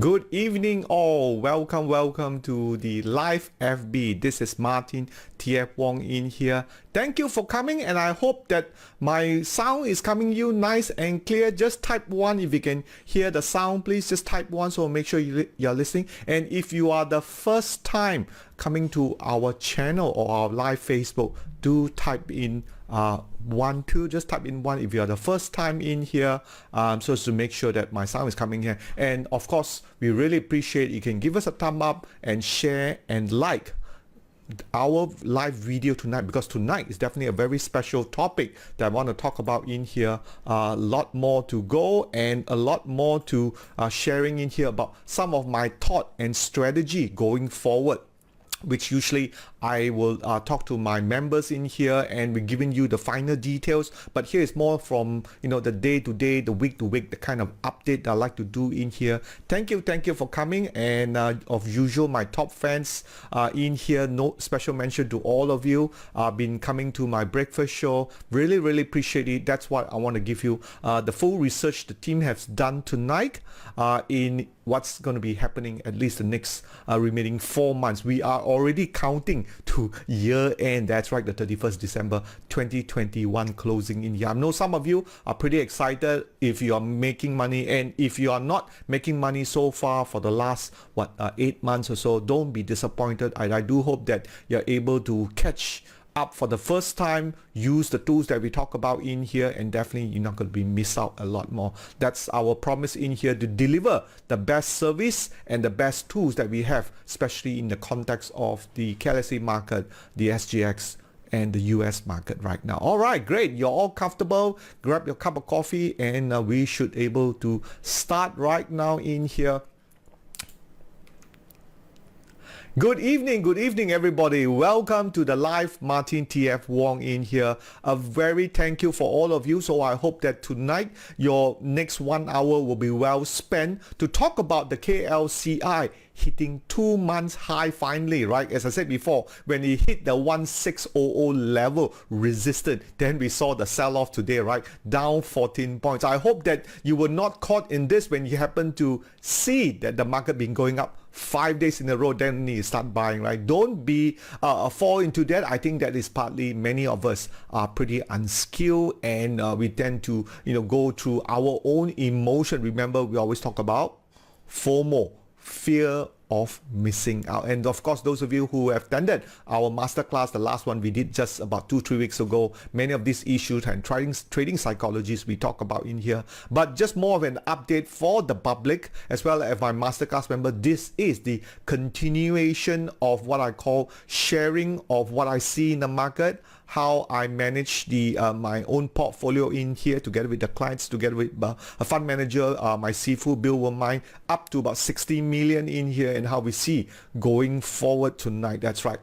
Good evening all. Welcome to the live FB. This is Martin TF Wong in here. Thank you for coming, and I hope that my sound is coming you nice and clear. Just type 1 if you can hear the sound. Please just type 1 so make sure you're listening. And if you are the first time coming to our channel or our live Facebook, do type in 1, 2. Just type in 1 if you are the first time in here, so as to make sure that my sound is coming here. And of course, we really appreciate you can give us a thumb up and share and like our live video tonight, because tonight is definitely a very special topic that I want to talk about in here. A lot more to go and a lot more to sharing in here about some of my thought and strategy going forward, which usually I will talk to my members in here, and we're giving you the final details. But here is more from the day to day, the week to week, the kind of update I like to do in here. Thank you for coming, and of usual, my top fans in here. No special mention to all of you. Been coming to my breakfast show. Really appreciate it. That's what I want to give you the full research the team has done tonight in what's going to be happening at least the next remaining 4 months. We are already counting to year end. That's right, the 31st December 2021 closing in here. I know some of you are pretty excited if you are making money, and if you are not making money so far for the last 8 months or so, don't be disappointed. I do hope that you're able to catch up for the first time, use the tools that we talk about in here, and definitely you're not going to be miss out a lot more. That's our promise in here, to deliver the best service and the best tools that we have, especially in the context of the KLSE market, the SGX and the US market right now. All right, great. You're all comfortable. Grab your cup of coffee, and we should able to start right now in here. Good evening everybody. Welcome to the live Martin TF Wong in here. A very thank you for all of you. So I hope that tonight your next 1 hour will be well spent to talk about the KLCI hitting 2 months high finally, right? As I said before, when it hit the 1600 level resistant, then we saw the sell-off today, right? Down 14 points. I hope that you were not caught in this when you happen to see that the market been going up 5 days in a row, then you start buying, right? Don't be fall into that. I think that is partly many of us are pretty unskilled, and we tend to go through our own emotion. Remember, we always talk about FOMO, fear of missing out. And of course, those of you who have attended our masterclass, the last one we did just about 2-3 weeks ago, many of these issues and trading psychologies we talk about in here. But just more of an update for the public as well as my masterclass member. This is the continuation of what I call sharing of what I see in the market, how I manage the my own portfolio in here together with the clients, together with a fund manager, my Sifu Bill will mine up to about 60 million in here, and how we see going forward tonight. That's right.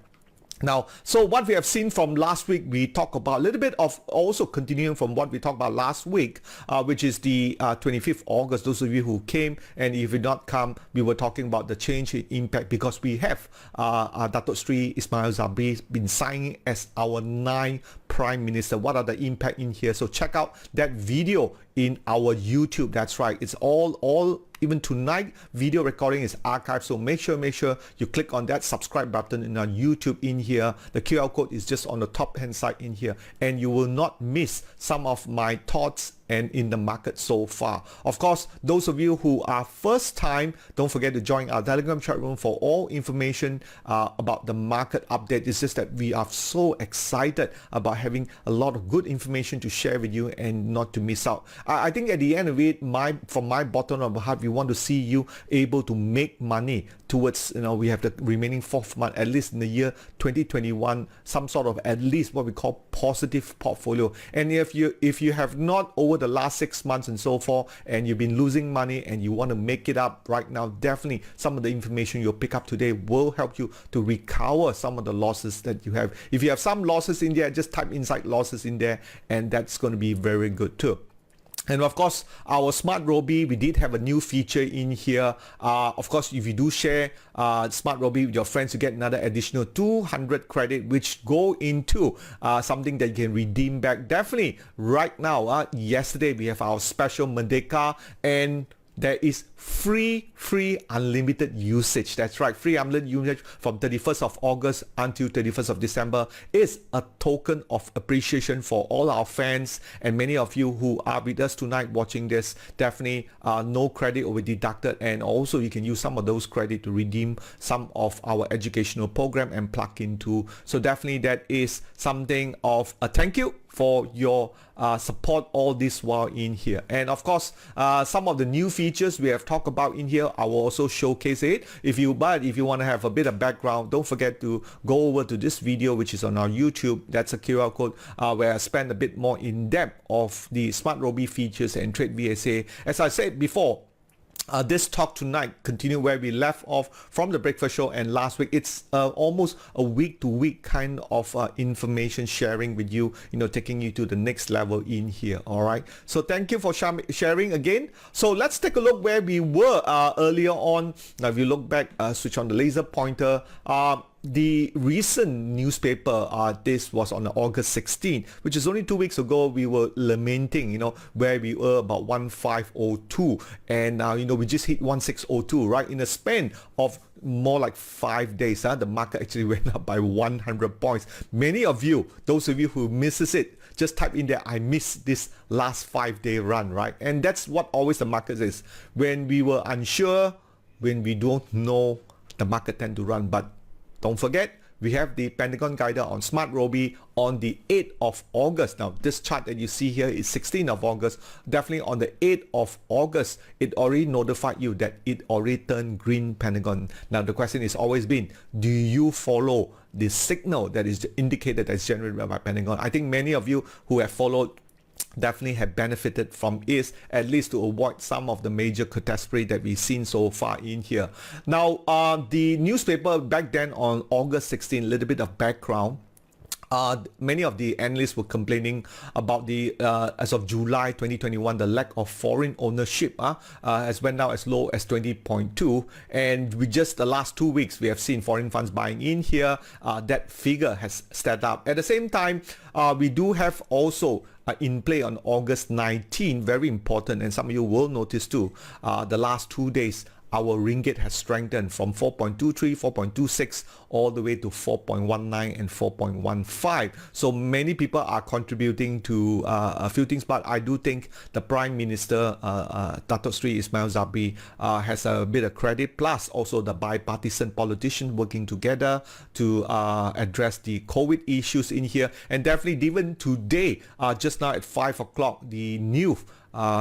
Now, so what we have seen from last week, we talk about a little bit of also continuing from what we talked about last week, which is the 25th August. Those of you who came, and if you did not come, we were talking about the change in impact, because we have Datuk Sri Ismail Sabri been signing as our 9th Prime Minister. What are the impact in here? So check out that video in our YouTube. That's right. It's all even tonight video recording is archived, so make sure you click on that subscribe button in our YouTube in here. The QR code is just on the top hand side in here, and you will not miss some of my thoughts and in the market so far. Of course, those of you who are first time, don't forget to join our Telegram chat room for all information about the market update. It's just that we are so excited about having a lot of good information to share with you and not to miss out. I think at the end of it, from my bottom of the heart, we want to see you able to make money towards, we have the remaining 4th month, at least in the year 2021, some sort of at least what we call positive portfolio. And if you have not over the last 6 months and so forth, and you've been losing money and you want to make it up right now, definitely some of the information you'll pick up today will help you to recover some of the losses that you have. If you have some losses in there, just type inside losses in there, and that's going to be very good too. And of course, our SMARTRobie, we did have a new feature in here. Of course, if you do share SMARTRobie with your friends, you get another additional 200 credit, which go into something that you can redeem back. Definitely right now, yesterday we have our special Merdeka, and there is free unlimited usage. That's right, free unlimited usage from 31st of August until 31st of December is a token of appreciation for all our fans and many of you who are with us tonight watching this. Definitely no credit will be deducted, and also you can use some of those credit to redeem some of our educational program and plug into. So definitely that is something of a thank you for your support all this while in here. And of course, some of the new features we have talked about in here, I will also showcase it. If you want to have a bit of background, don't forget to go over to this video which is on our YouTube. That's a QR code where I spend a bit more in depth of the SMARTRobie features and TradeVSA. As I said before, this talk tonight continue where we left off from the breakfast show and last week. It's almost a week-to-week kind of information sharing with you, taking you to the next level in here. All right. So thank you for sharing again. So let's take a look where we were earlier on. Now, if you look back, switch on the laser pointer. The recent newspaper, this was on August 16, which is only 2 weeks ago. We were lamenting, where we were about 1502, and now, we just hit 1602, right? In a span of more like 5 days, the market actually went up by 100 points. Many of you, those of you who misses it, just type in there, I missed this last 5-day run, right? And that's what always the market is. When we were unsure, when we don't know, the market tend to run. But don't forget, we have the Pentagon Guider on SMARTRobie on the 8th of August. Now, this chart that you see here is 16th of August. Definitely on the 8th of August, it already notified you that it already turned green Pentagon. Now, the question is always been, do you follow the signal that is indicated as generated by Pentagon? I think many of you who have followed definitely have benefited from it, at least to avoid some of the major catastrophe that we've seen so far in here. Now, the newspaper back then on August 16, a little bit of background. Many of the analysts were complaining about the as of July 2021, the lack of foreign ownership has went down as low as 20.2, and with just the last 2 weeks we have seen foreign funds buying in here. That figure has stepped up. At the same time, we do have also in play on August 19, very important, and some of you will notice too, the last 2 days our ringgit has strengthened from 4.23, 4.26 all the way to 4.19 and 4.15. So many people are contributing to a few things, but I do think the Prime Minister, Datuk Sri Ismail Sabri, has a bit of credit, plus also the bipartisan politicians working together to address the COVID issues in here. And definitely even today, just now at 5 o'clock, the new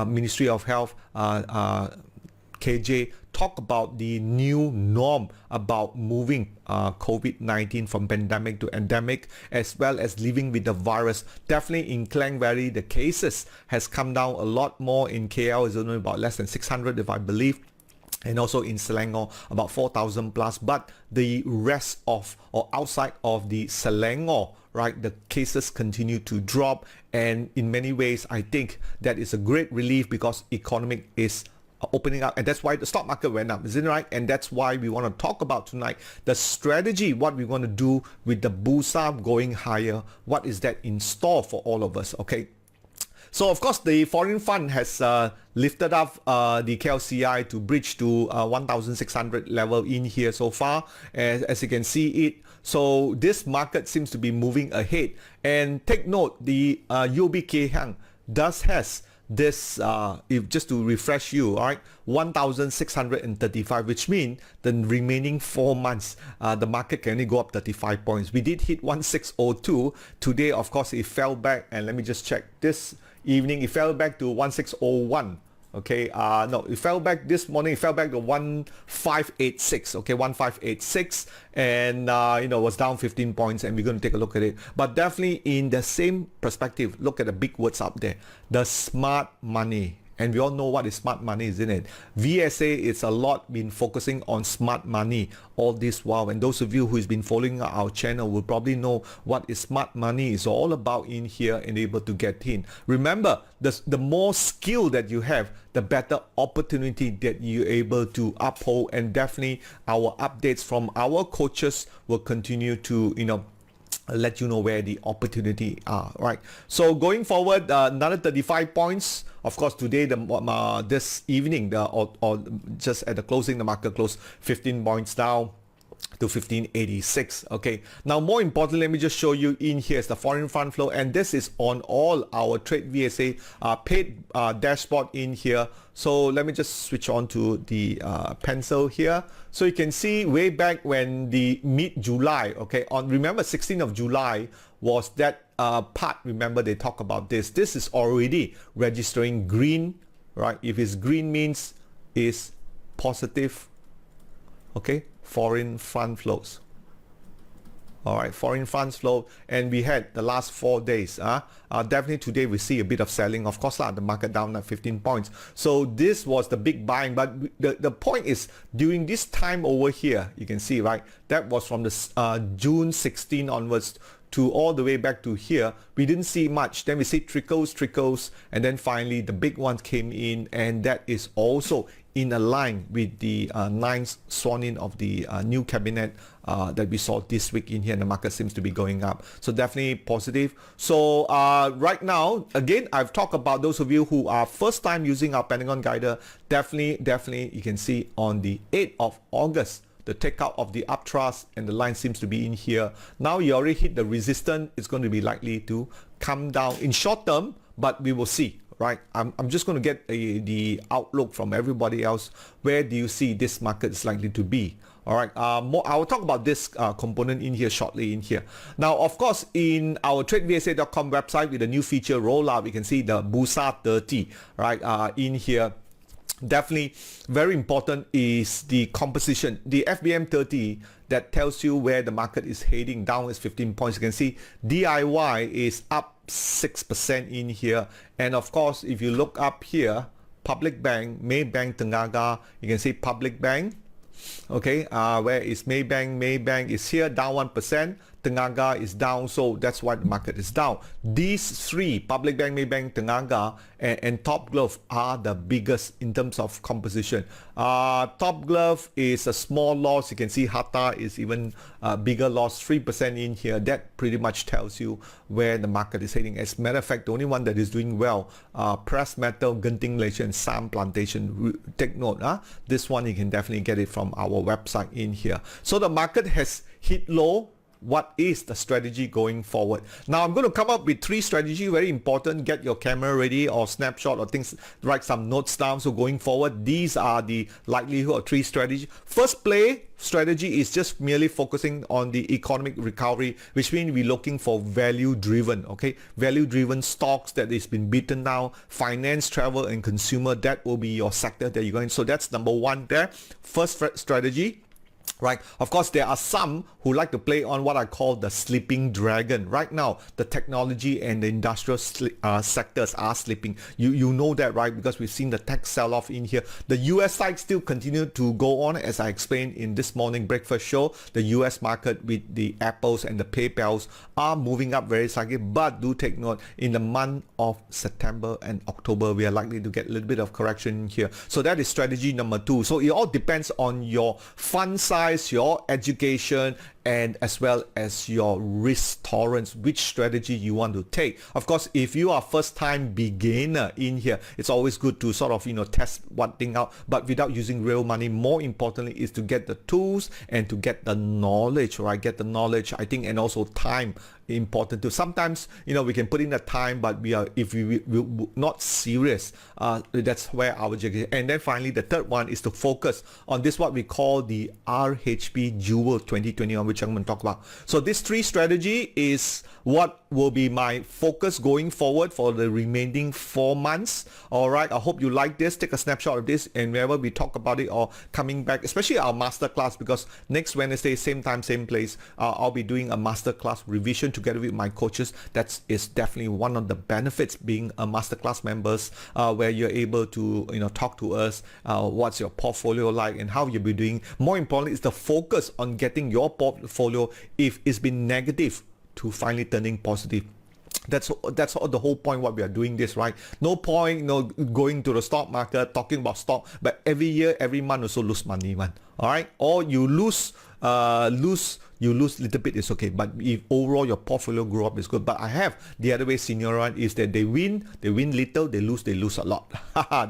Ministry of Health, KJ, talk about the new norm about moving COVID-19 from pandemic to endemic, as well as living with the virus. Definitely in Klang Valley, the cases has come down a lot more. In KL, it's only about less than 600 if I believe. And also in Selangor, about 4,000 plus. But the rest of, or outside of the Selangor, right, the cases continue to drop. And in many ways, I think that is a great relief because economic is opening up, and that's why the stock market went up, isn't it right? And that's why we want to talk about tonight the strategy, what we want to do with the Bursa going higher. What is that in store for all of us? Okay, so of course the foreign fund has lifted up the KLCI to bridge to 1,600 level in here so far, as you can see it. So this market seems to be moving ahead, and take note, the UOB Kay Hian does has this, if just to refresh you, all right, 1,635, which means the remaining 4 months, the market can only go up 35 points. We did hit 1602. Today, of course, it fell back, and let me just check. This evening, it fell back to 1601. Okay, no, it fell back this morning. It fell back to 1586. Okay, 1586, and was down 15 points. And we're going to take a look at it. But definitely in the same perspective, look at the big words up there: the smart money. And we all know what is smart money, isn't it? VSA is a lot been focusing on smart money all this while. And those of you who's been following our channel will probably know what is smart money is all about in here and able to get in. Remember, the more skill that you have, the better opportunity that you're able to uphold. And definitely our updates from our coaches will continue to, let you know where the opportunity are, right? So going forward, another 35 points. Of course, today, this evening, or just at the closing, the market closed 15 points down to 1586. Okay, now more importantly, let me just show you in here is the foreign fund flow, and this is on all our TradeVSA paid dashboard in here. So let me just switch on to the pencil here. So you can see way back when the mid-July, okay, on remember 16th of July was that part. Remember they talk about this. This is already registering green, right? If it's green means is positive, okay, foreign fund flows. All right, foreign funds flow, and we had the last 4 days. Definitely today we see a bit of selling. Of course, the market down at 15 points. So this was the big buying. But the point is, during this time over here, you can see, right, that was from the June 16 onwards to all the way back to here. We didn't see much. Then we see trickles, and then finally the big ones came in, and that is also in a line with the ninth sworn in of the new cabinet that we saw this week in here, and the market seems to be going up. So definitely positive. So right now, again, I've talked about those of you who are first time using our Pentagon Guider. Definitely you can see on the 8th of August, the takeout of the uptrust, and the line seems to be in here. Now you already hit the resistance. It's going to be likely to come down in short term, but we will see. Right, I'm just going to get the outlook from everybody else. Where do you see this market is likely to be? All right, I will talk about this component in here shortly in here. Now, of course, in our TradeVSA.com website with the new feature rollout, we can see the Bursa 30, right, in here. Definitely very important is the composition. The FBM 30 that tells you where the market is heading. Down is 15 points. You can see DIY is up 6% in here. And of course, if you look up here, Public Bank, Maybank, Tenaga, you can see Public Bank. Okay, where is Maybank? Maybank is here, down 1%. Tenaga is down, so that's why the market is down. These three, Public Bank, Maybank, Tenaga, and Top Glove are the biggest in terms of composition. Top Glove is a small loss. You can see Hata is even bigger loss, 3% in here. That pretty much tells you where the market is heading. As a matter of fact, the only one that is doing well, Press Metal, Genting Malaysia, and Sam Plantation. Take note, this one you can definitely get it from our website in here. So the market has hit low. What is the strategy going forward? Now I'm going to come up with 3 strategies, very important. Get your camera ready or snapshot or things, write some notes down. So going forward, these are the likelihood of 3 strategies. First play strategy is just merely focusing on the economic recovery, which means we're looking for value driven, okay? Value driven stocks that has been beaten down, finance, travel, and consumer. That will be your sector that you're going. So that's number 1 there. First strategy. Right. Of course, there are some who like to play on what I call the sleeping dragon. Right now, the technology and the industrial sectors are sleeping. You know that, right? Because we've seen the tech sell-off in here. The US side still continue to go on, as I explained in this morning breakfast show. The US market with the Apples and the PayPals are moving up very slightly. But do take note, in the month of September and October, we are likely to get a little bit of correction here. So that is strategy number 2. So it all depends on your fund size, your education, and as well as your risk tolerance, which strategy you want to take. Of course, if you are first time beginner in here, it's always good to sort of, test one thing out, but without using real money. More importantly is to get the tools and to get the knowledge, right? Get the knowledge, I think, and also time important too. Sometimes, we can put in the time, but if we're not serious, that's where our education. And then finally, the third one is to focus on this, what we call the RHP Jewel 2021, which I'm going to talk about. So this 3 strategy is what will be my focus going forward for the remaining 4 months. All right, I hope you like this. Take a snapshot of this, and wherever we talk about it or coming back, especially our masterclass, because next Wednesday, same time, same place, I'll be doing a masterclass revision together with my coaches. That is definitely one of the benefits being a masterclass members, where you're able to talk to us, what's your portfolio like and how you'll be doing. More importantly is the focus on getting your portfolio, if it's been negative, to finally turning positive. That's all the whole point what we are doing this, right? No point going to the stock market talking about stock, but every year, every month also lose money, man. All right, or you lose you lose a little bit, it's okay. But if overall your portfolio grow up, is good. But I have the other way scenario, right, is that they win little, they lose a lot.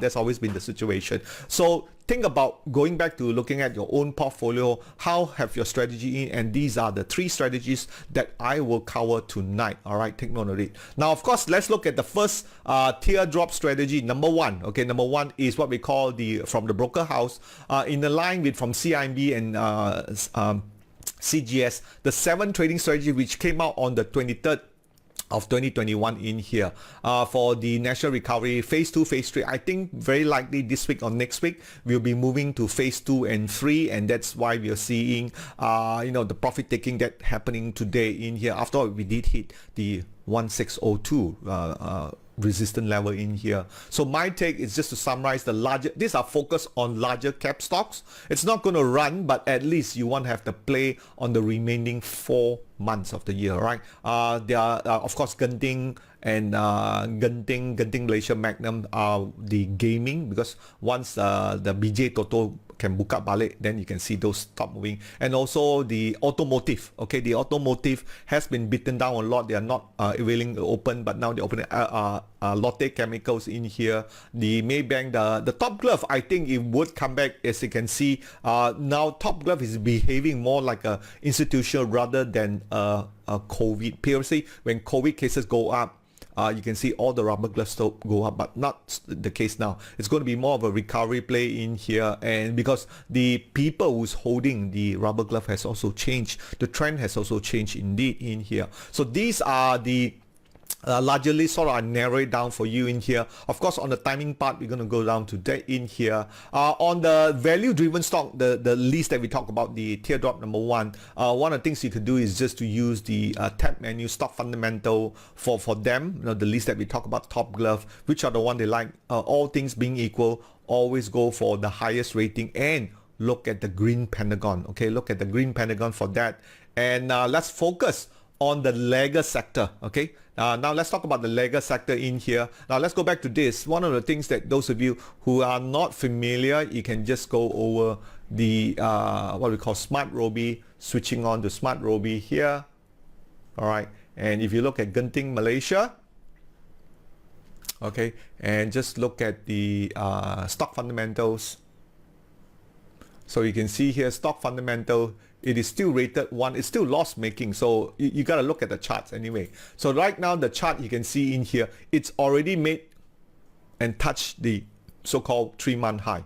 That's always been the situation. So think about going back to looking at your own portfolio, how have your strategy in, and these are the 3 strategies that I will cover tonight. All right, take note of it. Now, of course, let's look at the first teardrop strategy. Number 1, okay, number 1 is what we call from the broker house, in the line with from CIMB and CGS, the 7 trading strategy which came out on the 23rd of 2021 in here for the national recovery phase 2, phase 3. I think very likely this week or next week we'll be moving to phase 2 and 3, and that's why we are seeing the profit taking that happening today in here. After all, we did hit the 1602 resistance level in here. So my take is just to summarize these are focused on larger cap stocks. It's not going to run, but at least you want to have the play on the remaining 4 months of the year, right? There are of course Genting and Genting Malaysia Magnum are the gaming, because once the BJ Toto can book up balik, then you can see those stop moving. And also the automotive, okay, the automotive has been beaten down a lot. They are not willing to open, but now they open Lotte Chemicals in here. The Maybank, the Top Glove, I think it would come back. As you can see, now Top Glove is behaving more like a institutional rather than a COVID. Previously, when COVID cases go up, you can see all the rubber gloves go up, but not the case now. It's going to be more of a recovery play in here, and because the people who's holding the rubber glove has also changed, the trend has also changed indeed in here. So these are the largely sort of narrow it down for you in here. Of course, on the timing part, we're going to go down to that in here. On the value driven stock, the list that we talk about, the teardrop number 1, one of the things you could do is just to use the tab menu, stock fundamental for them. The list that we talk about, Top Glove, which are the one they like. All things being equal, always go for the highest rating and look at the green pentagon. Okay, look at the green pentagon for that. And let's focus on the lagger sector. Okay, now let's talk about the lagger sector in here. Now let's go back to this. One of the things that those of you who are not familiar, you can just go over the what we call SMARTRobie, switching on to SMARTRobie here. All right, and if you look at Genting Malaysia, okay, and just look at the stock fundamentals. So you can see here, stock fundamental, it is still rated 1. It's still loss making. So you got to look at the charts anyway. So right now, the chart you can see in here, it's already made and touched the so-called 3-month high.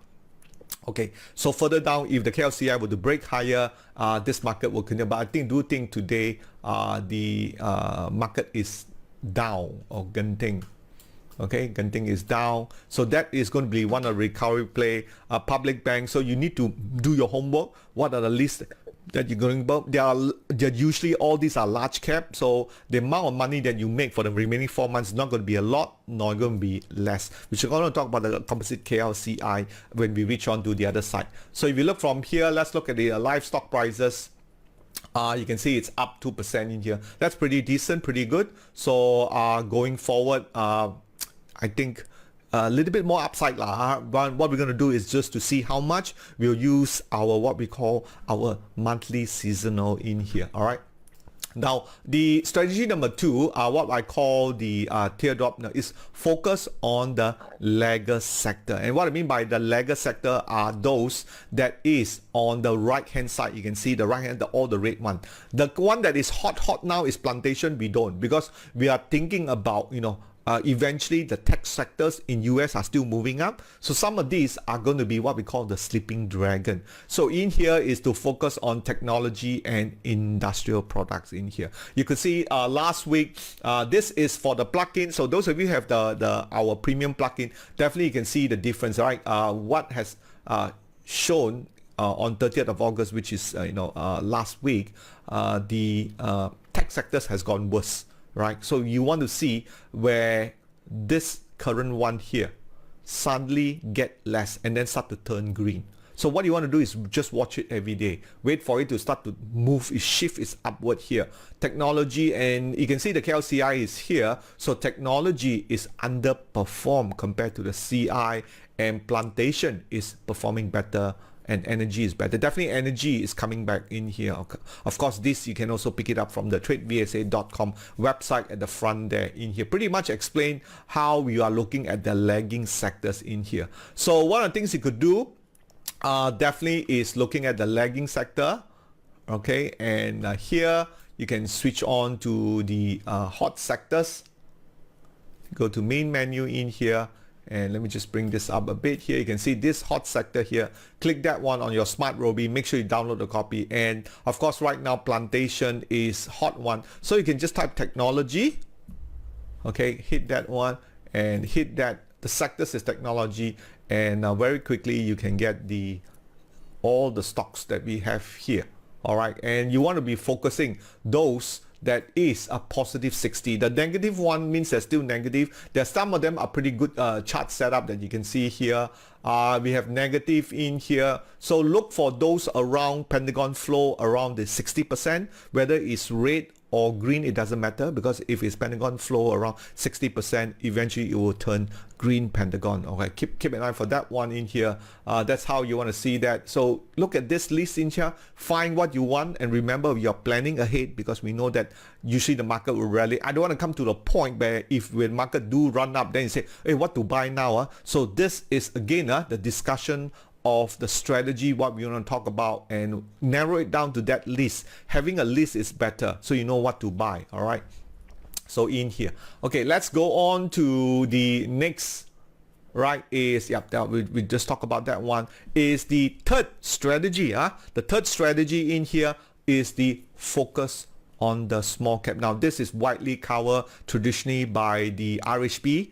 Okay, so further down, if the KLCI were to break higher, this market will continue. But I think today, the market is down, or Genting. Okay, Genting is down, so that is going to be one of the recovery play. Public bank, so you need to do your homework. What are the lists that you're going about? They're usually, all these are large cap, so the amount of money that you make for the remaining 4 months is not going to be a lot, nor going to be less. Which we're going to talk about the composite KLCI when we reach on to the other side. So if you look from here, let's look at the livestock prices. You can see it's up 2% in here. That's pretty decent, pretty good. So going forward, I think a little bit more upside lah. But what we're going to do is just to see how much we'll use our what we call our monthly seasonal in here. All right. Now the strategy number 2, what I call the teardrop, is focus on the lagger sector. And what I mean by the lagger sector are those that is on the right hand side. You can see the right hand, all the red one. The one that is hot now is plantation. We don't, because we are thinking about, eventually the tech sectors in US are still moving up. So some of these are going to be what we call the sleeping dragon. So in here is to focus on technology and industrial products in here. You could see last week, this is for the plugin. So those of you who have our premium plugin, definitely you can see the difference, right? What has shown on 30th of August, which is last week, the tech sectors has gone worse. Right, so you want to see where this current one here suddenly get less and then start to turn green. So what you want to do is just watch it every day. Wait for it to start to move, shift is upward here. Technology, and you can see the KLCI is here. So technology is underperformed compared to the CI, and plantation is performing better and energy is better. Definitely energy is coming back in here. Of course, this you can also pick it up from the TradeVSA.com website at the front there in here. Pretty much explain how we are looking at the lagging sectors in here. So one of the things you could do definitely is looking at the lagging sector. Okay, and here you can switch on to the hot sectors. Go to main menu in here. And let me just bring this up a bit here. You can see this hot sector here. Click that one on your SMARTRobie. Make sure you download the copy. And of course, right now, plantation is hot one. So you can just type technology. Okay, hit that one and hit that. The sectors is technology. And very quickly, you can get all the stocks that we have here. All right. And you want to be focusing those that is a positive 60. The negative one means they're still negative. There's some of them are pretty good chart setup that you can see here. We have negative in here. So look for those around Pentagon flow around the 60%, whether it's red or green, it doesn't matter, because if it's Pentagon flow around 60%, eventually it will turn green Pentagon. Okay, keep an eye for that one in here. That's how you want to see that. So look at this list in here, find what you want, and remember you're planning ahead, because we know that usually the market will rally. I don't want to come to the point where if when market do run up, then you say, hey, what to buy now? So this is again the discussion of the strategy, what we want to talk about, and narrow it down to that list. Having a list is better, so you know what to buy. All right, so in here, okay, let's go on to the next. Right, is we just talked about that one, is the third strategy. The third strategy in here is the focus on the small cap. Now this is widely covered traditionally by the RHB,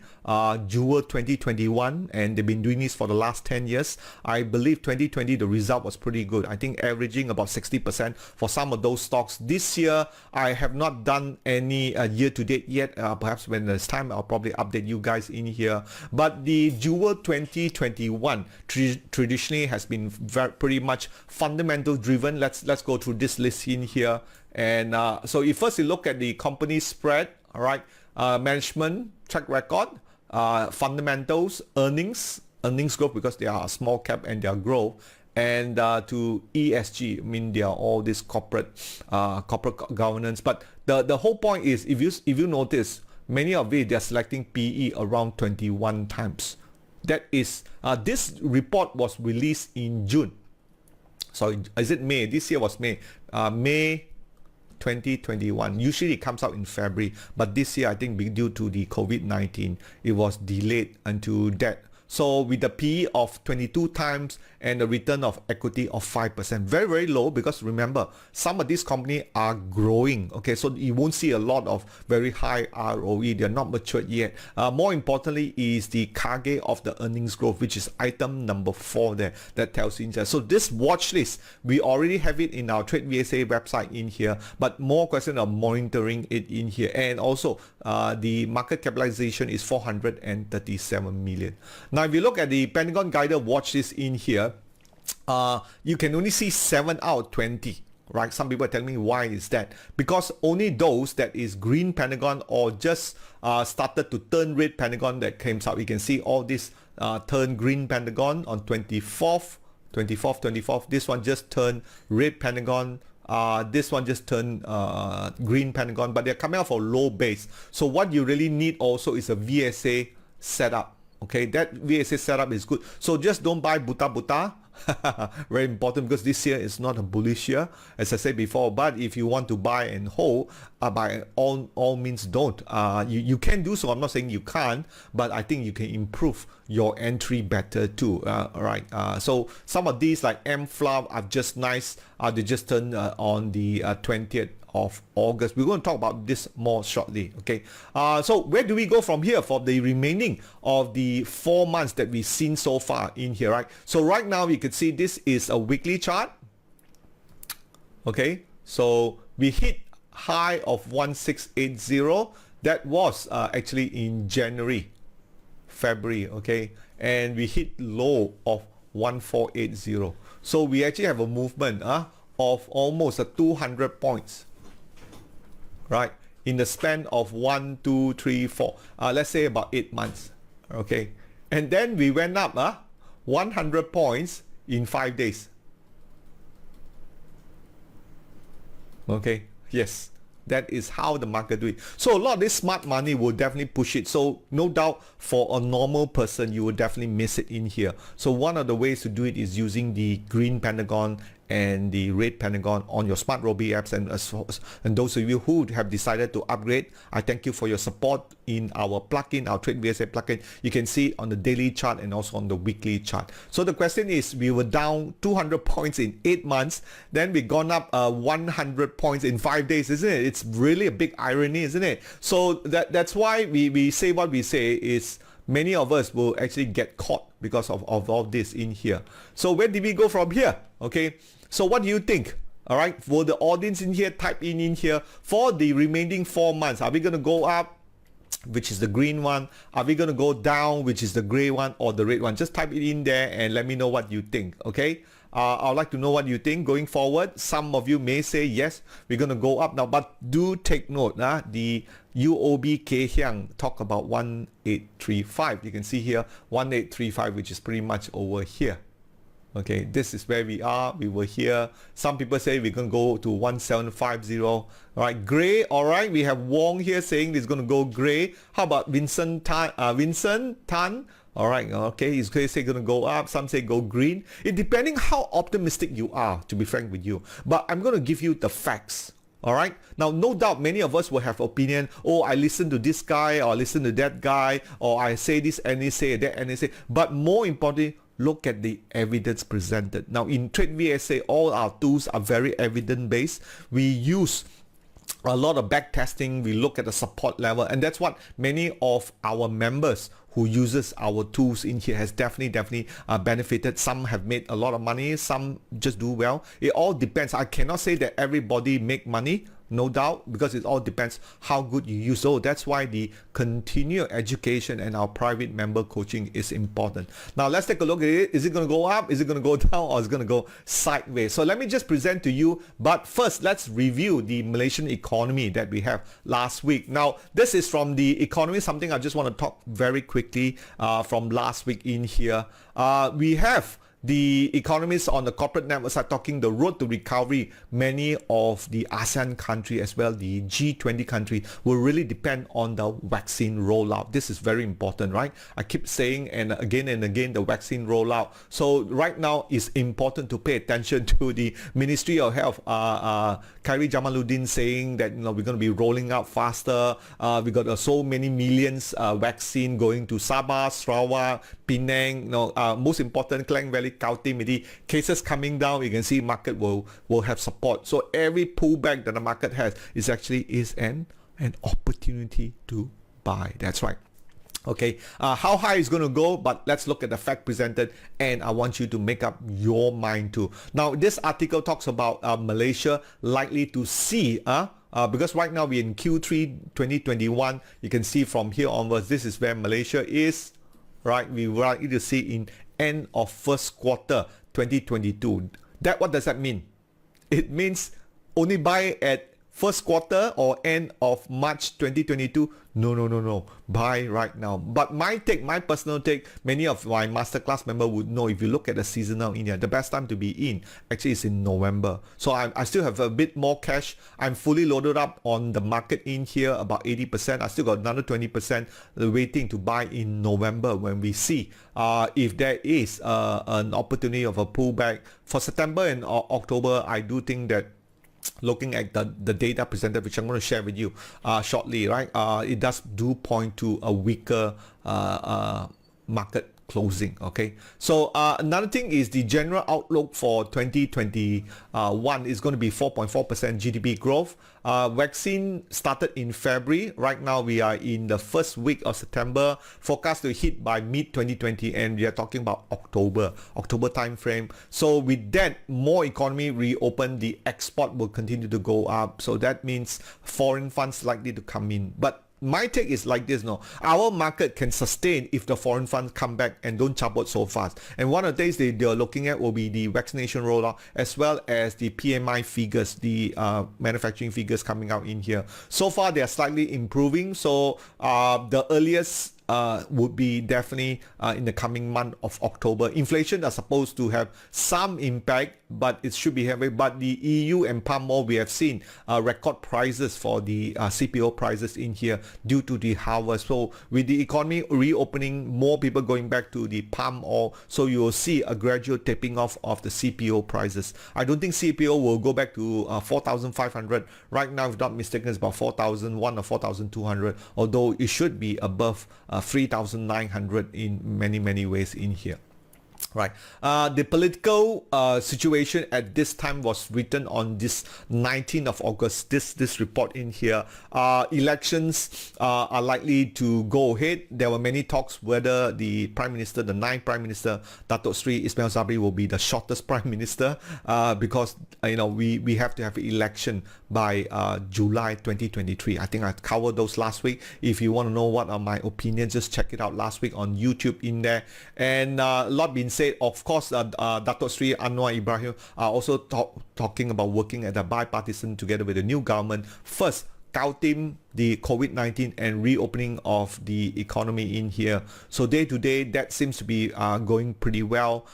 Jewel 2021, and they've been doing this for the last 10 years. I believe 2020 the result was pretty good. I think averaging about 60% for some of those stocks. This year I have not done any year to date yet. Perhaps when there's time I'll probably update you guys in here. But the Jewel 2021 traditionally has been pretty much fundamental driven. Let's go through this list in here. And so if first you look at the company spread, all right, management track record, fundamentals, earnings growth, because they are a small cap and their growth, and to ESG, I mean they are all this corporate governance. But the whole point is, if you notice, many of it they're selecting PE around 21 times. That is this report was released in June. So is it May? This year was May. May 2021. Usually it comes out in February, but this year I think due to the COVID-19 it was delayed until that. So with the PE of 22 times and the return of equity of 5%, very, very low, because remember, some of these companies are growing. Okay, so you won't see a lot of very high ROE. They're not matured yet. More importantly is the target of the earnings growth, which is item number 4 there, that tells you that. So this watch list, we already have it in our TradeVSA website in here, but more question of monitoring it in here. And also the market capitalization is 437 million. Now, if you look at the Pentagon guided watch list in here, you can only see 7 out of 20. Right? Some people are telling me why is that? Because only those that is green Pentagon or just started to turn red Pentagon that came out. You can see all this turn green Pentagon on 24th. This one just turned red Pentagon. This one just turned green Pentagon, but they're coming out for low base. So what you really need also is a VSA setup. Okay, that VSA setup is good. So just don't buy buta. Very important, because this year is not a bullish year, as I said before. But if you want to buy and hold, by all means don't. You can do so. I'm not saying you can't, but I think you can improve your entry better too. Right. So some of these like M-Flow are just nice. They just turned on the 20th of August. We're going to talk about this more shortly. Okay, so where do we go from here for the remaining of the 4 months that we've seen so far in here, right? So right now you can see this is a weekly chart. Okay, so we hit high of 1680. That was actually in February, okay, and we hit low of 1480. So we actually have a movement of almost 200 points. Right, in the span of 1, 2, 3, 4, let's say about 8 months. Okay, and then we went up 100 points in 5 days. Okay, yes, that is how the market do it. So a lot of this smart money will definitely push it. So no doubt for a normal person, you will definitely miss it in here. So one of the ways to do it is using the green pentagon and the red pentagon on your SMARTRobie apps. And those of you who have decided to upgrade, I thank you for your support in our plugin, our TradeVSA plugin. You can see it on the daily chart and also on the weekly chart. So the question is, we were down 200 points in 8 months, then we gone up 100 points in 5 days, isn't it? It's really a big irony, isn't it? So that's why we say what we say is, many of us will actually get caught because of all this in here. So where did we go from here? Okay, so what do you think? All right, for the audience in here, type in here, for the remaining 4 months, are we going to go up, which is the green one? Are we going to go down, which is the gray one, or the red one? Just type it in there and let me know what you think. Okay, I'd like to know what you think going forward. Some of you may say yes, we're going to go up now, but do take note, the UOB K Hyang talk about 1835. You can see here 1835, which is pretty much over here. Okay, this is where we are. We were here. Some people say we're going to go to 1750. All right, gray. All right, we have Wong here saying it's going to go gray. How about Vincent Tan? All right, okay, he's going to go up. Some say go green. It depending how optimistic you are, to be frank with you. But I'm going to give you the facts. All right. Now, no doubt many of us will have opinion. Oh, I listen to this guy, or I listen to that guy, or I say this and they say that and they say. But more importantly, look at the evidence presented. Now, in TradeVSA, all our tools are very evidence-based. We use a lot of back testing. We look at the support level, and that's what many of our members who uses our tools in here has definitely benefited. Some have made a lot of money, some just do well. It all depends. I cannot say that everybody make money, no doubt, because it all depends how good you use. So that's why the continued education and our private member coaching is important. Now let's take a look at it. Is it going to go up? Is it going to go down? Or is it going to go sideways? So let me just present to you. But first, let's review the Malaysian economy that we have last week. Now, this is from the economy, something I just want to talk very quickly from last week in here. We have the economists on the corporate networks are talking the road to recovery. Many of the ASEAN country as well, the G20 country, will really depend on the vaccine rollout. This is very important, right? I keep saying and again the vaccine rollout. So right now it's important to pay attention to the Ministry of Health. Khairi Jamaluddin saying that we're going to be rolling out faster. We got so many millions vaccine going to Sabah, Sarawak, Penang. Most important, Klang Valley, Kautim, cases coming down. You can see market will have support. So every pullback that the market has is an opportunity to buy. That's right. Okay, how high is going to go, but let's look at the fact presented, and I want you to make up your mind too. Now, this article talks about Malaysia likely to see, because right now we're in Q3 2021, you can see from here onwards, this is where Malaysia is, right? We will likely to see in end of first quarter 2022. What does that mean? It means only buy at first quarter or end of March 2022? No. Buy right now. But my personal take, many of my masterclass members would know, if you look at the seasonal in here, the best time to be in actually is in November. So I still have a bit more cash. I'm fully loaded up on the market in here, about 80%. I still got another 20% waiting to buy in November when we see if there is an opportunity of a pullback. For September and October, I do think that looking at the data presented, which I'm going to share with you shortly, right? It does point to a weaker market closing. Okay, so another thing is the general outlook for 2021 is going to be 4.4% GDP growth. Vaccine started in February. Right now we are in the first week of September, forecast to hit by mid 2020, and we are talking about October time frame. So with that, more economy reopen, the export will continue to go up, so that means foreign funds likely to come in. But my take is like this, our market can sustain if the foreign funds come back and don't chop out so fast. And one of the things they're looking at will be the vaccination rollout, as well as the PMI figures, the manufacturing figures coming out in here. So far, they are slightly improving. So the earliest would be definitely in the coming month of October. Inflation are supposed to have some impact, but it should be heavy. But the EU and palm oil, we have seen record prices for the CPO prices in here due to the harvest. So with the economy reopening, more people going back to the palm oil, so you will see a gradual tapering off of the CPO prices. I don't think CPO will go back to 4,500. Right now, if not mistaken, it's about 4,001 or 4,200, although it should be above 3,900 in many ways in here. Right. The political situation at this time was written on this 19th of August. This report in here. Elections are likely to go ahead. There were many talks whether the Prime Minister, the ninth Prime Minister, Datuk Sri Ismail Sabri, will be the shortest Prime Minister because we have to have an election by July 2023. I think I covered those last week. If you want to know what are my opinions, just check it out last week on YouTube in there. And a lot been said. Of course, Datuk Sri Anwar Ibrahim are also talking about working at a bipartisan together with the new government. First, counting the COVID-19 and reopening of the economy in here. So day to day, that seems to be going pretty well.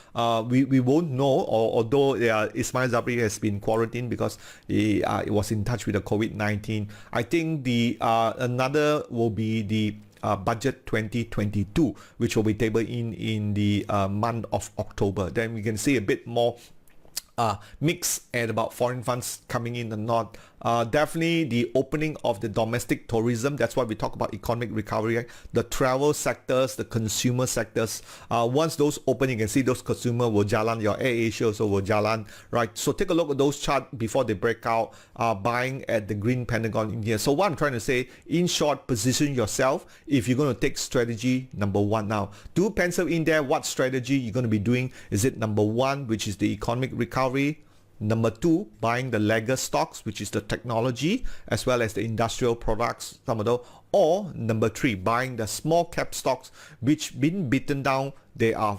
We won't know, although Ismail Sabri has been quarantined because he was in touch with the COVID-19. I think the another will be the budget 2022, which will be tabled in the month of October. Then we can see a bit more mix and about foreign funds coming in or not. Definitely the opening of the domestic tourism, that's why we talk about economic recovery, right? The travel sectors, the consumer sectors, once those open, you can see those consumer will jalan, your Air Asia also will jalan, right? So take a look at those charts before they break out, buying at the green pentagon in here. So what I'm trying to say, in short, position yourself if you're going to take strategy number one. Now, do pencil in there what strategy you're going to be doing. Is it number one, which is the economic recovery? Number two, buying the laggard stocks, which is the technology, as well as the industrial products, some of those. Or number three, buying the small cap stocks, which been beaten down.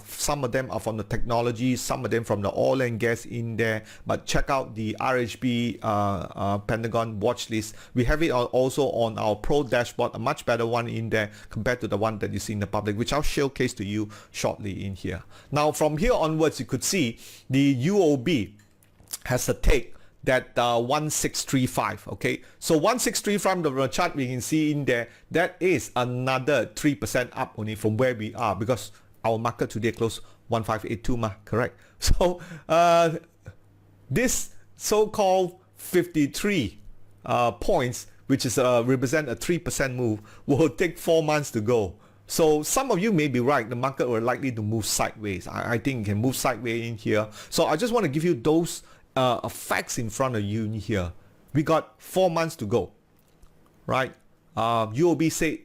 Some of them are from the technology, some of them from the oil and gas in there. But check out the RHB Pentagon watch list. We have it also on our Pro Dashboard, a much better one in there compared to the one that you see in the public, which I'll showcase to you shortly in here. Now, from here onwards, you could see the UOB has a take that 1635. Okay, so 1635 from the chart we can see in there, that is another 3% up only from where we are, because our market today closed 1582 correct. So this so-called 53 points, which is represent a 3% move, will take 4 months to go. So some of you may be right, the market will likely to move sideways. I think it can move sideways in here. So I just want to give you those facts in front of you in here. We got 4 months to go, right? UOB said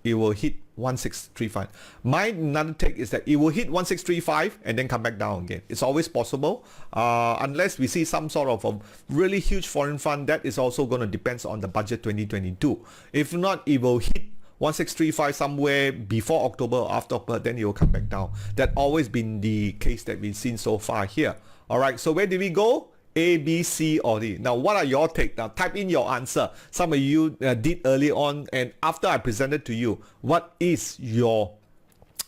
it will hit 1635. My another take is that it will hit 1635 and then come back down again. It's always possible, unless we see some sort of a really huge foreign fund. That is also going to depend on the budget 2022. If not, it will hit 1635 somewhere before October or after October, then it will come back down. That's always been the case that we've seen so far here. All right, so where did we go? A, B, C, or D. Now, what are your take? Now, type in your answer. Some of you did early on, and after I presented to you, what is your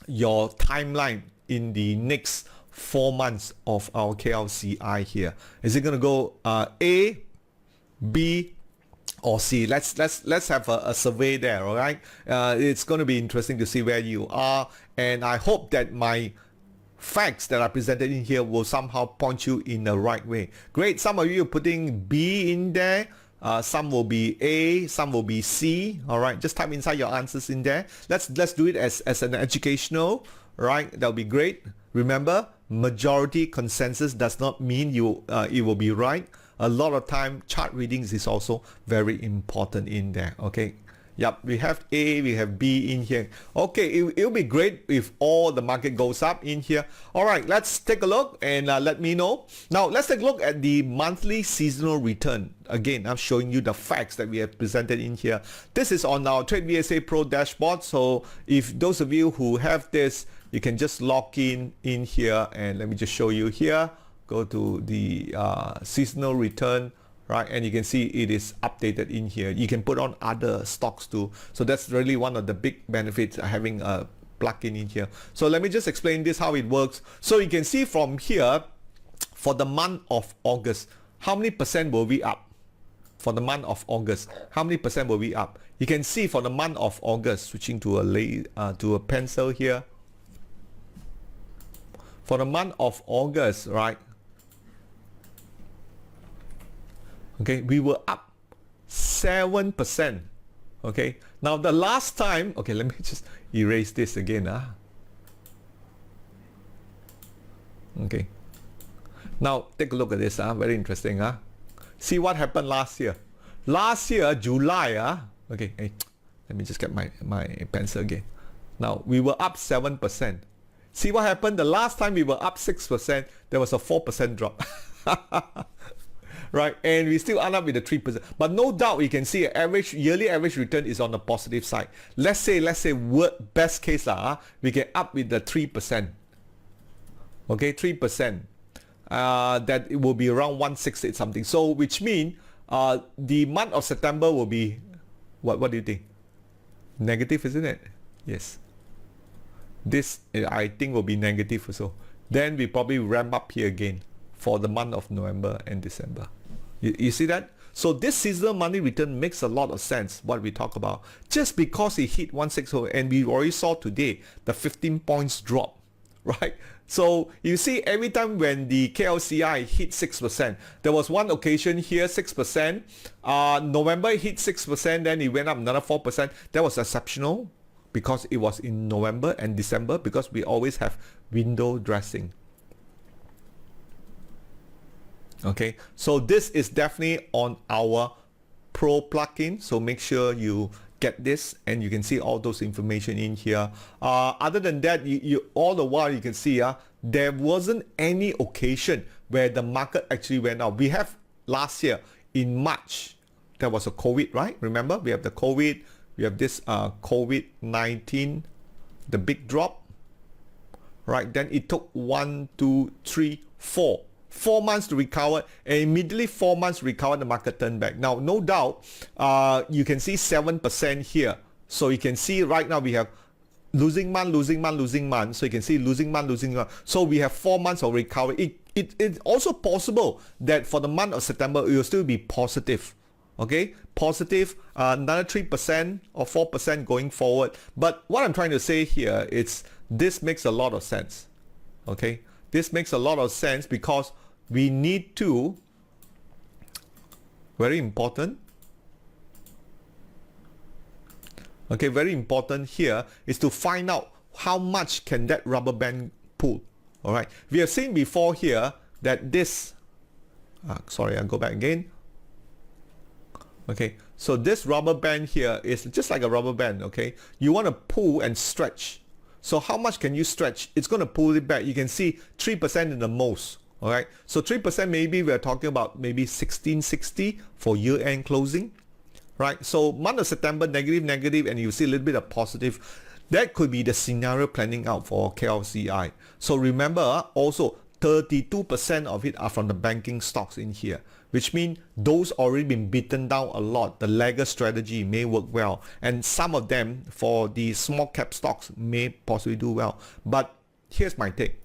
timeline in the next 4 months of our KLCI here? Is it going to go A, B, or C? Let's have a survey there. All right, it's going to be interesting to see where you are, and I hope that my facts that are presented in here will somehow point you in the right way. Great, some of you are putting B in there, some will be A, some will be C. All right, just type inside your answers in there. Let's do it as an educational, right? That'll be great. Remember, majority consensus does not mean it will be right. A lot of time chart readings is also very important in there. Okay, yep, we have A, we have B in here. Okay, it'll be great if all the market goes up in here. All right, let's take a look and let me know. Now, let's take a look at the monthly seasonal return. Again, I'm showing you the facts that we have presented in here. This is on our TradeVSA Pro Dashboard. So if those of you who have this, you can just log in here, and let me just show you here. Go to the seasonal return. right? And you can see it is updated in here. You can put on other stocks too. So that's really one of the big benefits of having a plugin in here. So let me just explain this, how it works. So you can see from here, for the month of August, how many percent were we up? For the month of August, how many percent were we up? You can see for the month of August, switching to a pencil here. For the month of August, right? Okay, we were up 7%. Okay, now the last time, okay, let me just erase this again. Okay, now take a look at this. Very interesting. See what happened last year. Last year, July. Okay, hey, let me just get my pencil again. Now, we were up 7%. See what happened? The last time we were up 6%, there was a 4% drop. Right, and we still end up with the 3%. But no doubt you can see yearly average return is on the positive side. Let's say best case we get up with the 3%. Okay, 3%. That it will be around 168 something. So which means the month of September will be what do you think? Negative, isn't it? Yes. This I think will be negative also. Then we probably ramp up here again for the month of November and December. You see that? So this seasonal money return makes a lot of sense, what we talk about. Just because it hit 160, and we already saw today the 15 points drop, right? So you see every time when the KLCI hit 6%, there was one occasion here, 6%. November hit 6%, then it went up another 4%. That was exceptional because it was in November and December, because we always have window dressing. Okay, so this is definitely on our Pro plugin, so make sure you get this and you can see all those information in here. Other than that, you all the while you can see there wasn't any occasion where the market actually went up. We have last year in March, there was a COVID, right? Remember, we have the COVID, we have this COVID-19, the big drop, right? Then it took 1, 2, 3, 4 months to recover, and immediately 4 months recovered, the market turned back. Now, no doubt, you can see 7% here. So you can see right now we have losing month. So you can see losing month. So we have 4 months of recovery. It's also possible that for the month of September, it will still be positive. Okay, positive, another 3% or 4% going forward. But what I'm trying to say here is this makes a lot of sense. Okay, this makes a lot of sense because we need to, very important, okay, very important here is to find out how much can that rubber band pull. All right, we have seen before here that this, sorry, I'll go back again. Okay, so this rubber band here is just like a rubber band. Okay, you want to pull and stretch. So how much can you stretch? It's going to pull it back. You can see 3% in the most. All right, so 3% maybe we're talking about maybe 1660 for year-end closing, right? So month of September negative, and you see a little bit of positive. That could be the scenario planning out for KLCI. So remember, also 32% of it are from the banking stocks in here, which means those already been beaten down a lot. The lagger strategy may work well, and some of them for the small cap stocks may possibly do well. But here's my take.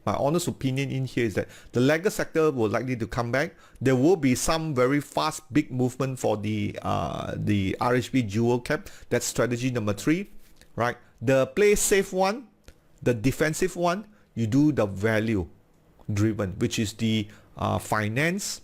My honest opinion in here is that the lagger sector will likely to come back. There will be some very fast big movement for the RHB dual cap. That's strategy number 3, right? The play safe one, the defensive one, you do the value driven, which is the finance,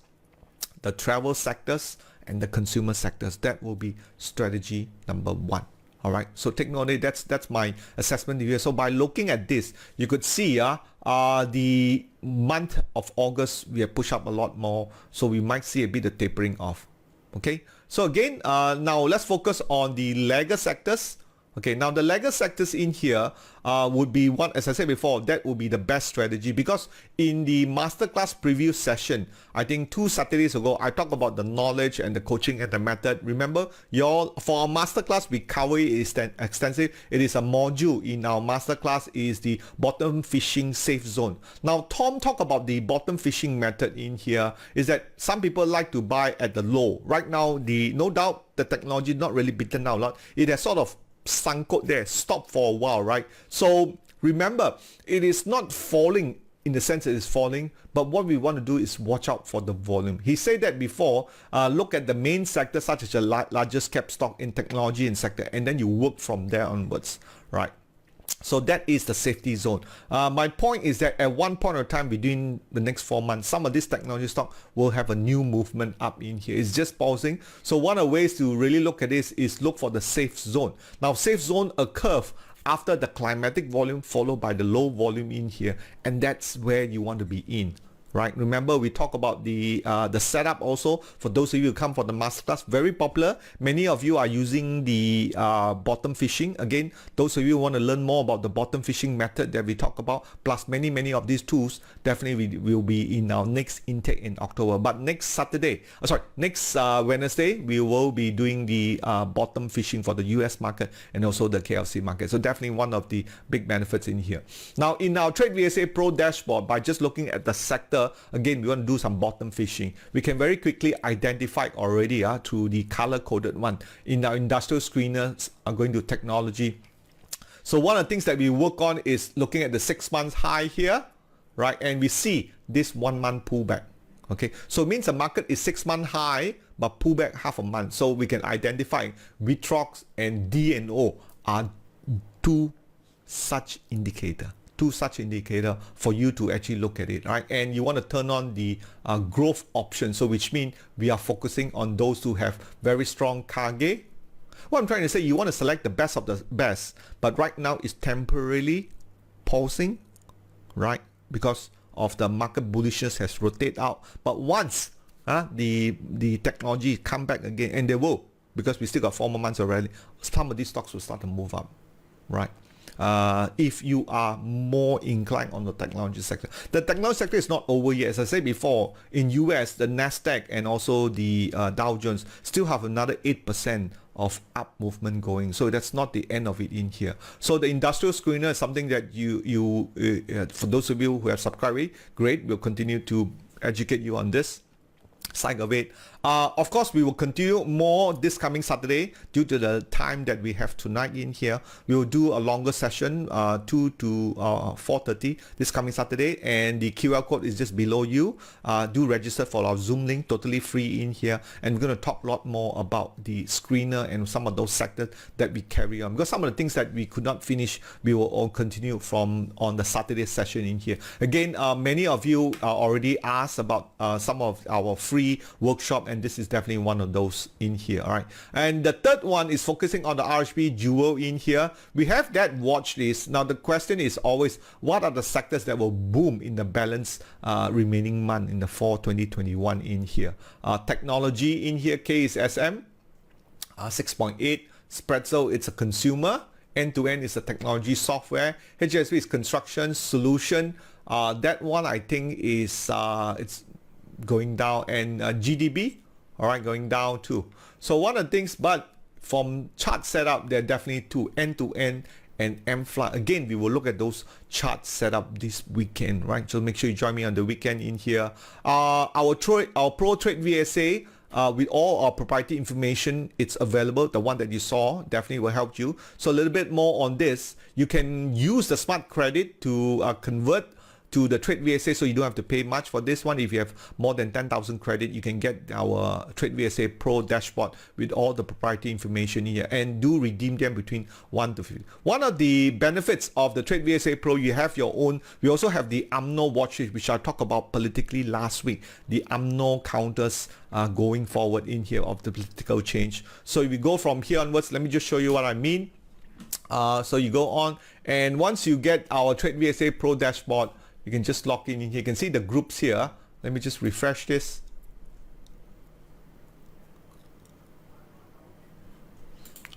the travel sectors, and the consumer sectors. That will be strategy number 1. All right, so take note of it. That's my assessment here. So by looking at this, you could see the month of August we have pushed up a lot more, so we might see a bit of tapering off. Okay, so again, now let's focus on the lagger sectors. Okay, now the laggard sectors in here would be one, as I said before, that would be the best strategy, because in the masterclass preview session, I think 2 Saturdays ago, I talked about the knowledge and the coaching and the method. Remember, for our masterclass, we cover it extensive. It is a module in our masterclass, is the bottom fishing safe zone. Now, Tom talked about the bottom fishing method in here, is that some people like to buy at the low. Right now, no doubt the technology not really beaten down a lot. It has sort of sunk there, stopped for a while, right? So remember, it is not falling in the sense it is falling, but what we want to do is watch out for the volume. He said that before, look at the main sector, such as the largest cap stock in technology and sector, and then you work from there onwards, right? So that is the safety zone. My point is that at one point of time within the next 4 months, some of this technology stock will have a new movement up in here. It's just pausing. So one of the ways to really look at this is look for the safe zone. Now, safe zone, a curve after the climatic volume followed by the low volume in here, and that's where you want to be in. Right? Remember, we talk about the setup also. For those of you who come for the masterclass, very popular. Many of you are using the bottom fishing. Again, those of you who want to learn more about the bottom fishing method that we talk about, plus many of these tools, definitely will be in our next intake in October. But next Wednesday, we will be doing the bottom fishing for the US market and also the KLC market. So definitely one of the big benefits in here. Now, in our TradeVSA Pro Dashboard, by just looking at the sector, again, we want to do some bottom fishing. We can very quickly identify already through the color-coded one. In our industrial screeners, going to technology. So one of the things that we work on is looking at the 6 months high here, right? And we see this 1 month pullback. Okay, so it means the market is 6 month high, but pull back half a month. So we can identify Vitrox and DNO are two such indicator for you to actually look at it, right? And you want to turn on the growth option, so which means we are focusing on those who have very strong kage. What I'm trying to say, you want to select the best of the best, but right now it's temporarily pausing, right? Because of the market bullishness has rotated out. But once the technology come back again, and they will, because we still got 4 more months already, some of these stocks will start to move up, right? If you are more inclined on the technology sector. The technology sector is not over yet. As I said before, in US, the NASDAQ and also the Dow Jones still have another 8% of up movement going. So that's not the end of it in here. So the industrial screener is something that you for those of you who have subscribed, great. We'll continue to educate you on this side of it. Of course, we will continue more this coming Saturday due to the time that we have tonight in here. We will do a longer session, 2 to 4:30 this coming Saturday, and the QR code is just below you. Do register for our Zoom link, totally free in here, and we're going to talk a lot more about the screener and some of those sectors that we carry on, because some of the things that we could not finish, we will all continue from on the Saturday session in here. Again, many of you already asked about some of our free workshop, and this is definitely one of those in here. All right, and the third one is focusing on the RHB Jewel in here. We have that watch list. Now the question is always, what are the sectors that will boom in the balance remaining month in the fall 2021 in here? Technology in here, K is SM, 6.8. Spreadzel, it's a consumer. End-to-end is a technology software. HSV is construction solution. That one I think is it's going down, and GDB, all right, going down too. So one of the things, but from chart setup, they're definitely two, end-to-end and MFly. Again, we will look at those charts set up this weekend, right? So make sure you join me on the weekend in here. Our Pro TradeVSA, with all our proprietary information, it's available. The one that you saw definitely will help you. So a little bit more on this. You can use the smart credit to convert to the TradeVSA, so you don't have to pay much for this one. If you have more than 10,000 credit, you can get our TradeVSA Pro Dashboard with all the proprietary information here, and do redeem them between 1 to 50. One of the benefits of the TradeVSA Pro, you have your own. We also have the UMNO watch list, which I talked about politically last week. The UMNO counters going forward in here of the political change. So if we go from here onwards, let me just show you what I mean. So you go on, and once you get our TradeVSA Pro Dashboard, you can just log in here. You can see the groups here. Let me just refresh this.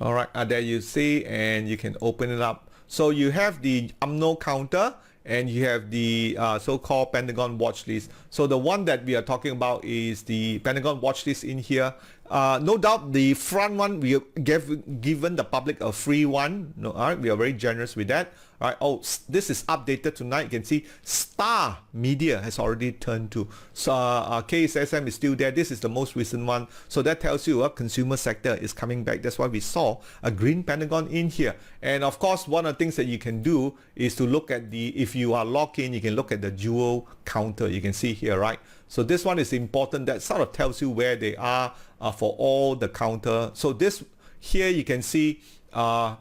All right, there you see, and you can open it up. So you have the UMNO counter, and you have the so-called Pentagon watch list. So the one that we are talking about is the Pentagon watch list in here. No doubt the front one, we have given the public a free one. No, all right, we are very generous with that. All right, this is updated tonight. You can see Star Media has already turned to. So KSSM is still there. This is the most recent one. So that tells you a consumer sector is coming back. That's why we saw a green Pentagon in here. And of course, one of the things that you can do is to look at if you are logged in, you can look at the jewel counter. You can see here, right? So this one is important. That sort of tells you where they are for all the counter. So this here you can see, let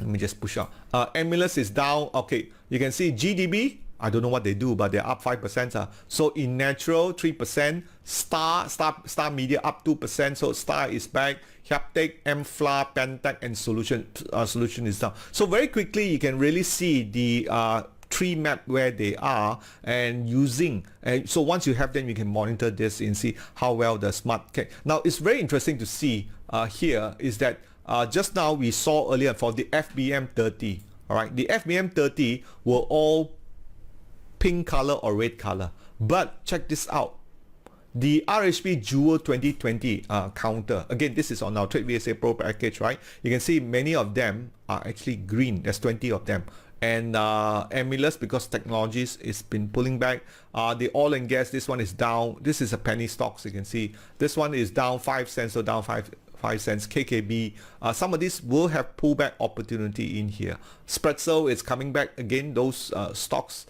me just push up. Emulus is down. Okay, you can see GDB. I don't know what they do, but they're up 5%. So in natural, 3%. Star Media up 2%. So Star is back. Haptic, M-Fla, Pentec, and Solution is down. So very quickly, you can really see the tree map where they are and using. So once you have them, you can monitor this and see how well the smart. Now it's very interesting to see here is that just now we saw earlier for the FBM 30. All right, the FBM 30 were all pink color or red color. But check this out. The RHB Jewel 2020 counter. Again, this is on our TradeVSA Pro package, right? You can see many of them are actually green. There's 20 of them. And Emulus, because technologies is been pulling back. The oil and gas, this one is down. This is a penny stocks, you can see. This one is down 5 cents, so down 5 cents. KKB, some of these will have pullback opportunity in here. Spreadso is coming back again, those stocks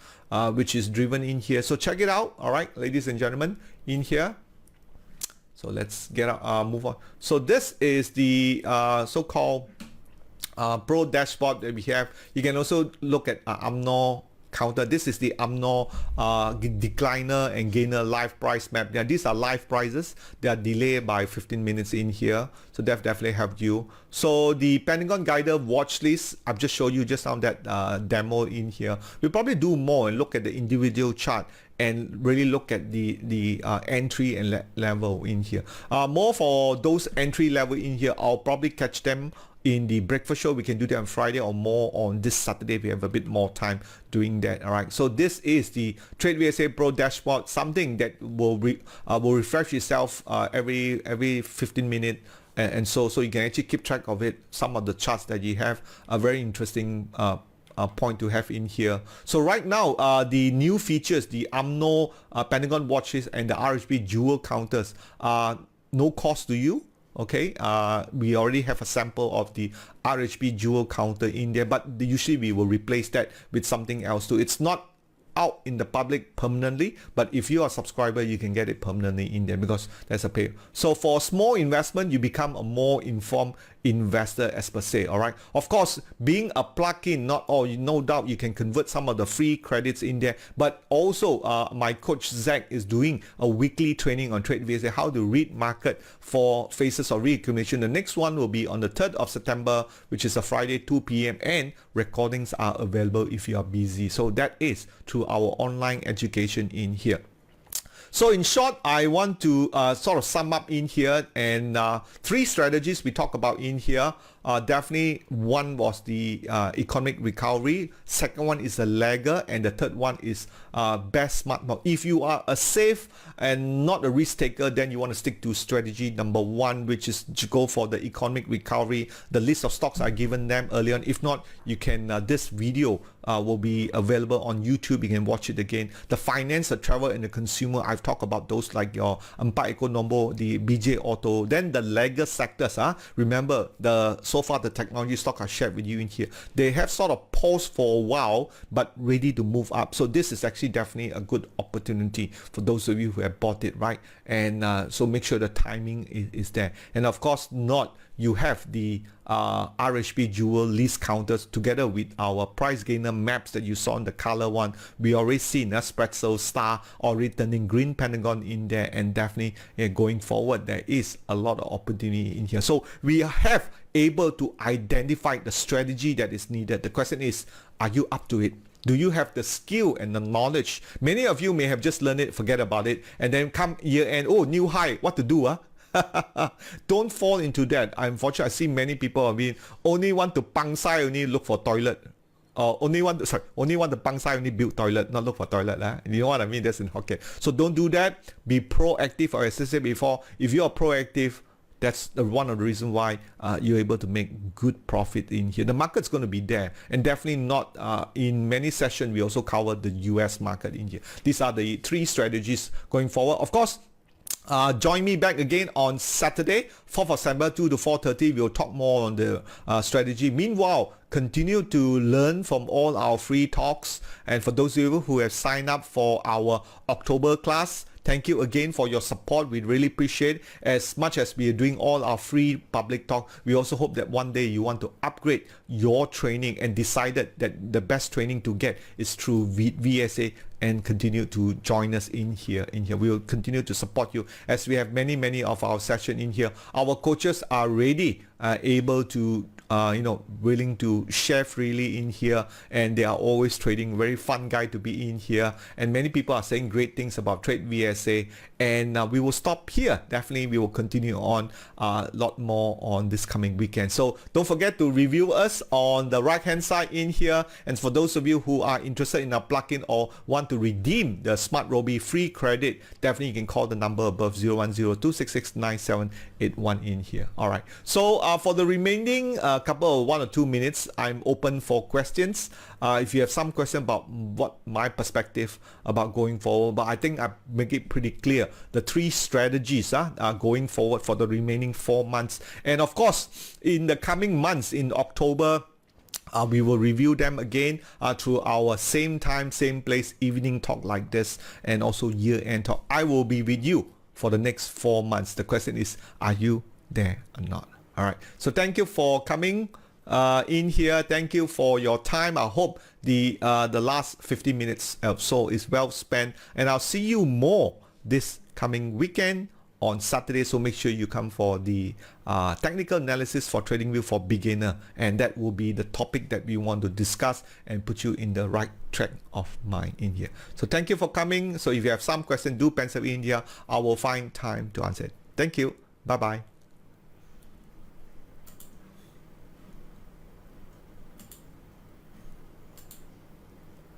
which is driven in here. So check it out, all right, ladies and gentlemen, in here. So let's get move on. So this is the so-called Pro Dashboard that we have. You can also look at UMNO counter. This is the UMNO decliner and gainer live price map. These are live prices. They are delayed by 15 minutes in here. So that definitely helped you. So the Pentagon Guider watch list, I've just showed you just on that demo in here. We'll probably do more and look at the individual chart and really look at the entry and level in here. More for those entry level in here, I'll probably catch them in the breakfast show. We can do that on Friday or more on this Saturday. We have a bit more time doing that. All right. So this is the TradeVSA Pro Dashboard, something that will refresh itself every 15 minutes. And so you can actually keep track of it. Some of the charts that you have are very interesting point to have in here. So right now, the new features, the UMNO Pentagon watches and the RHB Jewel counters, no cost to you. Okay, we already have a sample of the RHB Jewel counter in there, but usually we will replace that with something else too. It's not out in the public permanently, but if you are a subscriber, you can get it permanently in there because there's a pay. So for small investment, you become a more informed investor as per se. All right, of course, being a plug-in, not all, no doubt you can convert some of the free credits in there, but also my coach Zach is doing a weekly training on TradeVSA, how to read market for phases of reaccumulation. The next one will be on the 3rd of September, which is a Friday, 2 p.m. and recordings are available if you are busy. So that is through our online education in here. So in short, I want to sort of sum up in here, and 3 strategies we talk about in here. Definitely one was the economic recovery, second one is a lagger, and the third one is best smart. If you are a safe and not a risk taker, then you want to stick to strategy number 1, which is to go for the economic recovery. The list of stocks I given them earlier on. If not, you can this video will be available on YouTube. You can watch it again. The finance, the travel, and the consumer, I've talked about those like your Empat Ekonomo, the BJ Auto. Then the lagger sectors, remember so far the technology stock I shared with you in here, they have sort of paused for a while but ready to move up. So this is actually definitely a good opportunity for those of you who have bought it, right? And so make sure the timing is there. And of course, you have the RHB Jewel list counters together with our price gainer maps that you saw in the color one. We already seen a Spreadso Star already turning green Pentagon in there, and definitely going forward there is a lot of opportunity in here. So we have able to identify the strategy that is needed. The question is, are you up to it? Do you have the skill and the knowledge? Many of you may have just learned it, forget about it, and then come year end, oh, new high, what to do? Don't fall into that. Unfortunately, I see many people only want to pangsai, only look for toilet. Or only want to pangsai, only build toilet, not look for toilet. You know what I mean? That's in Hokkien. So don't do that. Be proactive, or as I said before, if you are proactive, that's one of the reasons why you're able to make good profit in here. The market's going to be there, and definitely not in many sessions. We also cover the US market in here. These are the 3 strategies going forward. Of course, join me back again on Saturday, 4th of September, 2 to 4:30. We'll talk more on the strategy. Meanwhile, continue to learn from all our free talks. And for those of you who have signed up for our October class, thank you again for your support. We really appreciate it. As much as we are doing all our free public talk, we also hope that one day you want to upgrade your training and decided that the best training to get is through VSA, and continue to join us in here. We will continue to support you as we have many of our session in here. Our coaches are ready, able to willing to share freely in here, and they are always trading. Very fun guy to be in here, and many people are saying great things about TradeVSA, and we will stop here. Definitely we will continue on a lot more on this coming weekend. So don't forget to review us on the right hand side in here, and for those of you who are interested in our plugin or want to redeem the SMARTRobie free credit, definitely you can call the number above 010-266-9781 in here. Alright, so for the remaining couple of 1 or 2 minutes, I'm open for questions. If you have some question about what my perspective about going forward, but I think I make it pretty clear the 3 strategies are going forward for the remaining 4 months. And of course, in the coming months, in October, we will review them again through our same time, same place, evening talk like this, and also year-end talk. I will be with you for the next 4 months. The question is, are you there or not? All right. So thank you for coming in here. Thank you for your time. I hope the last 50 minutes or so is well spent, and I'll see you more this coming weekend on Saturday. So make sure you come for the technical analysis for TradingView for beginner, and that will be the topic that we want to discuss and put you in the right track of mind in here. So thank you for coming. So if you have some question, do pencil in here. I will find time to answer it. Thank you. Bye bye.